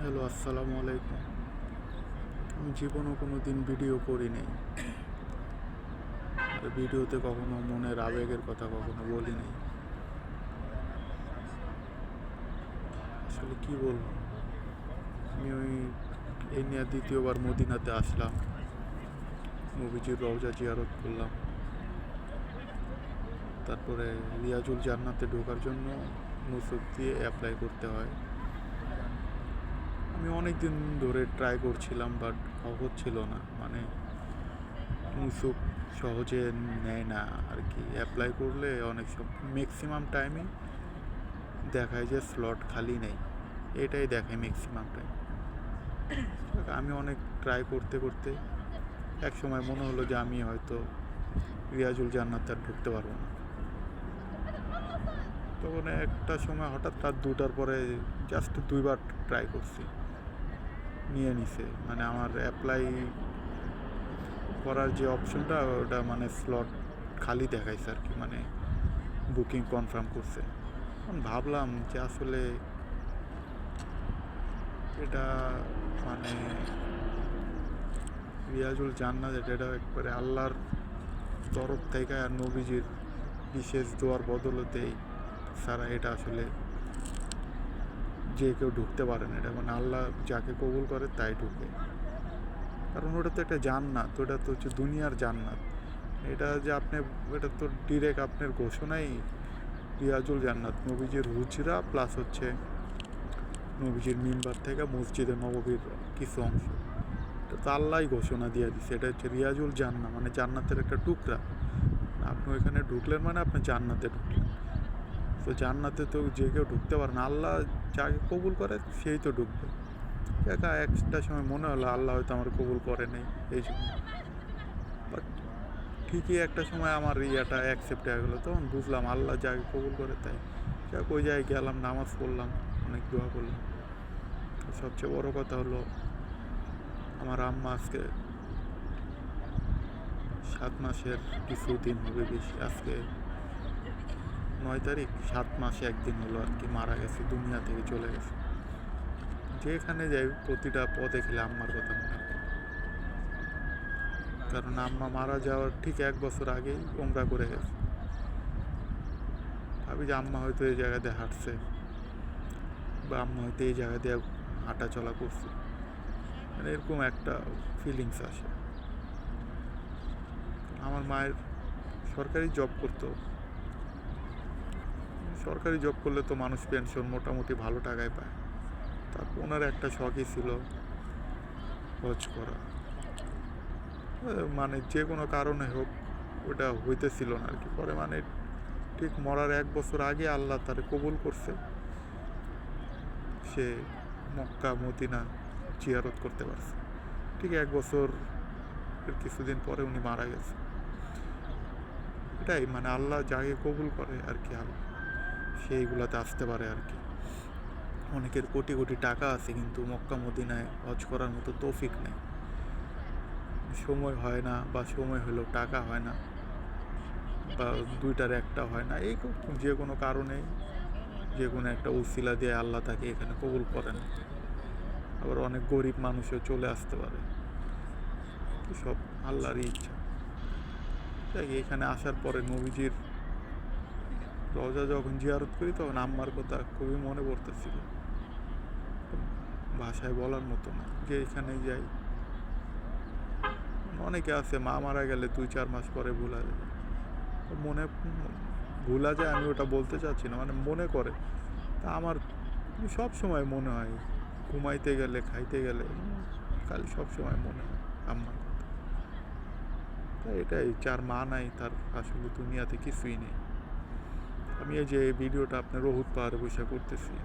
Hello, আসসালামু আলাইকুম। আমি জীবনও কোনো দিন ভিডিও করি নাই, আর ভিডিওতে কখনো মনের আবেগের কথা কখনো বলি নাই। আসলে কি বলবো, আমি এই নিয়ে দ্বিতীয়বার মদিনাতে আসলাম, নবীজির রওজা জিয়ারত করলাম। তারপরে রিয়াজুল জান্নাতে ঢোকার জন্য নুসুক দিয়ে অ্যাপ্লাই করতে হয়। আমি অনেক দিন ধরে ট্রাই করছিলাম, বাট হচ্ছিল না। মানে নুসুক সহজে নেয় না আর কি। অ্যাপ্লাই করলে অনেক সব ম্যাক্সিমাম টাইমে দেখায় যে স্লট খালি নেই, এটাই দেখায় ম্যাক্সিমাম টাইম। আমি অনেক ট্রাই করতে করতে এক সময় মনে হলো যে আমি হয়তো রিয়াজুল জান্নাতে আর ঢুকতে পারবো না। তখন একটা সময় হঠাৎ রাত 2টার পরে জাস্ট 2বার ট্রাই করছি, নিয়ে নিছে। মানে আমার অ্যাপ্লাই করার যে অপশনটা, ওটা মানে স্লট খালি দেখাইছে আর কি, মানে বুকিং কনফার্ম করছে। ভাবলাম যে আসলে এটা মানে রিয়াজুল জান্নাত, এটা একবারে আল্লাহর তরফ থেকে আর নবীজির বিশেষ দোয়ার বদলতেই ছাড়া এটা আসলে যে কেউ ঢুকতে পারে না। এটা মানে আল্লাহ যাকে কবুল করে তাই ঢুকে। কারণ ওটা তো একটা জান্নাত, ওটা তো হচ্ছে দুনিয়ার জান্নাত। এটা যে আপনি, এটা তো ডিরেক্ট আপনার ঘোষণাই রিয়াজুল জান্নাত, নবীজির হুজরা প্লাস হচ্ছে নবীজির মিম্বার থেকে মসজিদে নববীর কিছু অংশ। এটা তো আল্লাহই ঘোষণা দিয়ে দিচ্ছে, এটা হচ্ছে রিয়াজুল জান্নাত, মানে জান্নাতের একটা টুকরা। আপনি ওইখানে ঢুকলেন মানে আপনি জান্নাতে ঢুকলেন। তো জান্নাতে তো যে কেউ ঢুকতে পারে না, আল্লাহ যাকে কবুল করে সেই তো ঢুকবে। একা একটা সময় মনে হলো আল্লাহ হয়তো আমার কবুল করে নেই এই জন্য, বাট ঠিকই একটা সময় আমার ইয়াটা অ্যাকসেপ্ট হয়ে গেলো। তখন বুঝলাম আল্লাহ যাকে কবুল করে তাই। যাক, ওই জায়গায় গেলাম, নামাজ পড়লাম, অনেক দোয়া করলাম। সবচেয়ে বড় কথা হলো, আমার আম্মা আজকে 7 মাসের কিছুদিন হবে বেশি, আজকে 9 তারিখ, 7 মাসে একদিন হলো আর কি মারা গেছে, দুনিয়া থেকে চলে গেছে। যেখানে যাই প্রতিটা পথে খেলে আম্মার কথা মনে হয়। কারণ আম্মা মারা যাওয়ার ঠিক 1 বছর আগেই ওমরা করে গেছে। ভাবি যে আম্মা হয়তো এই জায়গা দিয়ে হাঁটছে, বা আম্মা হয়তো এই জায়গা দিয়ে হাঁটা চলা করছে, মানে এরকম একটা ফিলিংস আসে। আমার মায়ের সরকারি জব করতো। সরকারি জব করলে তো মানুষ পেনশন মোটামুটি ভালো টাকায় পায়। তারপর ওনার একটা শখই ছিল হজ করা। মানে যে কোনো কারণে হোক ওটা হইতেছিল না আর কি। পরে মানে ঠিক মরার 1 বছর আগে আল্লাহ তার কবুল করছে, সে মক্কা মদিনা জিয়ারত করতে পারছে। ঠিক 1 বছর কিছুদিন পরে উনি মারা গেছে। এটাই মানে আল্লাহ যাকে কবুল করে আর কি, আল্লাহ সেইগুলাতে আসতে পারে আর কি। অনেকের কোটি কোটি টাকা আছে কিন্তু মক্কা মদিনায় হজ করার মতো তৌফিক নেই, সময় হয় না, বা সময় হলেও টাকা হয় না, বা দুইটার একটা হয় না। এই যে কোনো কারণে যে কোনো একটা উসিলা দিয়ে আল্লাহ তাকে এখানে কবুল করেন। আবার অনেক গরিব মানুষও চলে আসতে পারে, সব আল্লাহরই ইচ্ছা। তাই এখানে আসার পরে নবীজির রওজা যখন জিয়ারত করি, তখন আম্মার কথা খুবই মনে পড়তেছিল, ভাষায় বলার মতো না। যে এখানে যাই, অনেকে আছে মা মারা গেলে 2-4 মাস পরে ভুলা যায়, মনে ভুলা যায়, আমি ওটা বলতে চাচ্ছি না, মানে মনে করে। তা আমার সব সময় মনে হয়, ঘুমাইতে গেলে, খাইতে গেলে, খালি সব সময় মনে হয় আম্মার কথা। তাই এটাই, যার মা নাই তার আসলে দুনিয়াতে কিছুই নেই। আমি এই যে ভিডিওটা আপনার রহুত পাহাড়ে বসে করতেছি,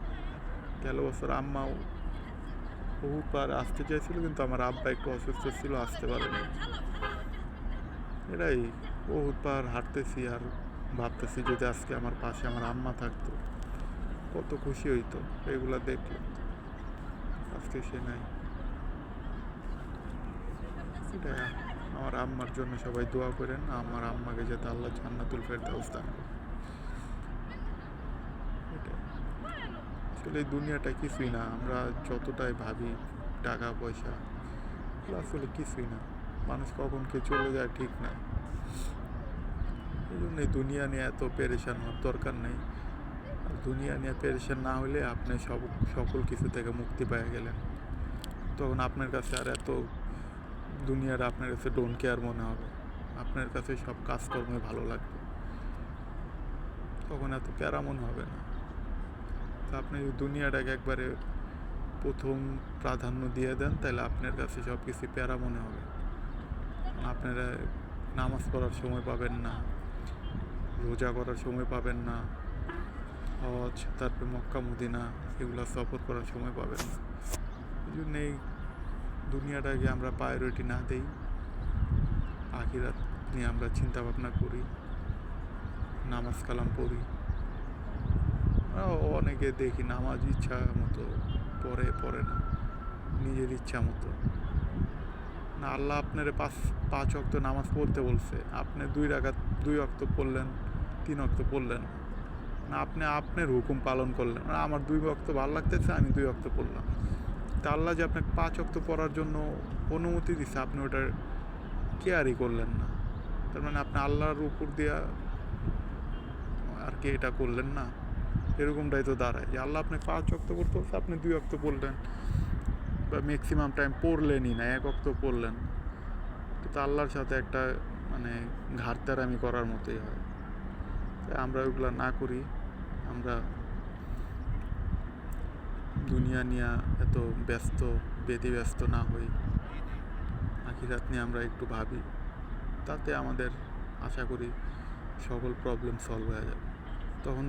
গেল বছর আম্মাও রহুত পাহাড়ে আসতে চাইছিল, কিন্তু আমার আব্বা একটু অসুস্থ ছিল, আসতে পারেনি। এটাই, বহুত পাহাড় হাঁটতেছি আর ভাবতেছি যদি আজকে আমার পাশে আমার আম্মা থাকতো কত খুশি হইতো এগুলা দেখলে। আজকে সে নাই। এটাই, আমার আম্মার জন্য সবাই দোয়া করেন, আমার আম্মাকে যাতে আল্লাহ জান্নাতুল ফেরদাউস দান করে। এটাই। আসলে এই দুনিয়াটা কিছুই না, আমরা যতটাই ভাবি টাকা পয়সা এগুলো আসলে কিছুই না। মানুষ কখন কে চলে যায় ঠিক নাই। এই জন্য এই দুনিয়া নিয়ে এত পেরেশান হওয়ার দরকার নেই। আর দুনিয়া নিয়ে পেরেশান না হলে আপনি সকল কিছু থেকে মুক্তি পেয়ে গেলেন। তখন আপনার কাছে আর এত দুনিয়ার আপনার কাছে ডোন্ট কেয়ার মনে হবে। আপনার কাছে সব কাজকর্মে ভালো লাগবে, তখন এত প্যারা মনে হবে না। তো আপনি যদি দুনিয়াটাকে একবারে প্রথম প্রাধান্য দিয়ে দেন, তাহলে আপনার কাছে সব কিছু প্যারা মনে হবে। আপনারা নামাজ পড়ার সময় পাবেন না, রোজা করার সময় পাবেন না, হজ তারপরে মক্কা মদিনা এগুলো সফর করার সময় পাবেন না। এই জন্য এই দুনিয়াটাকে আমরা প্রায়োরিটি না দেই, আখিরাত নিয়ে আমরা চিন্তা ভাবনা করি, নামাজ কালাম পড়ি। অনেকে দেখি নামাজ ইচ্ছা মতো পড়ে না, নিজের ইচ্ছা মতো না। আল্লাহ আপনার পাঁচ ওয়াক্ত নামাজ পড়তে বলছে, আপনি 2 ওয়াক্ত পড়লেন, 3 ওয়াক্ত পড়লেন না, আপনি আপনার হুকুম পালন করলেন। আমার 2 ওয়াক্ত ভালো লাগতেছে, আমি 2 ওয়াক্ত পড়লাম। তা আল্লাহ যে আপনাকে 5 ওয়াক্ত পড়ার জন্য অনুমতি দিচ্ছে, আপনি ওটার কেয়ারই করলেন না। তার মানে আপনি আল্লাহর উপর দিয়া আর কি এটা করলেন না। এরকমটাই তো দাঁড়ায় যে আল্লাহ আপনাকে 5 ওয়াক্ত পড়তে বলছে, আপনি 2 ওয়াক্ত পড়লেন, বা ম্যাক্সিমাম টাইম পড়লেনই না, 1 ওয়াক্ত পড়লেন। কিন্তু আল্লাহর সাথে একটা মানে ঘাটতারামি করার মতোই হয়। আমরা ওইগুলো না করি, আমরা দুনিয়া নিয়ে এত ব্যস্ত না হই, আখিরাত নিয়ে আমরা একটু ভাবি, তাতে আমাদের আশা করি সকল প্রবলেম সলভ হয়ে যাবে। তখন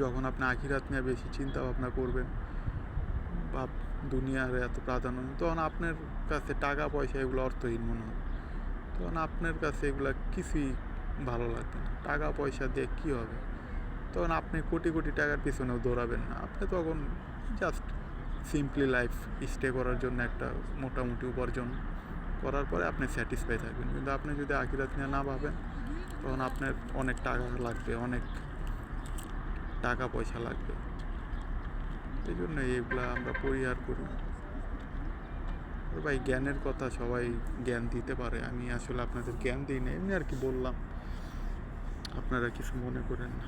যখন আপনি আখিরাত নিয়ে বেশি চিন্তা ভাবনা করবেন বা দুনিয়ার এত প্রাধান্য, তখন আপনার কাছে টাকা পয়সা এগুলো অর্থহীন মনে হবে। তখন আপনার কাছে এগুলো কিছুই ভালো লাগবে না। টাকা পয়সা দিয়ে কী হবে? তখন আপনি কোটি কোটি টাকার পিছনেও দৌড়াবেন না। আপনি তখন জাস্ট সিম্পলি লাইফ স্টে করার জন্য একটা মোটামুটি উপার্জন করার পরে আপনি স্যাটিসফাই থাকবেন। কিন্তু আপনি যদি আখিরাত নিয়ে না ভাবেন, তখন আপনার অনেক টাকা লাগবে, অনেক টাকা পয়সা লাগবে। এই জন্য এইগুলা আমরা পরিহার করি। ভাই জ্ঞানের কথা সবাই জ্ঞান দিতে পারে, আমি আসলে আপনাদের জ্ঞান দিই না, এমনি আর কি বললাম, আপনারা কিছু মনে করেন না।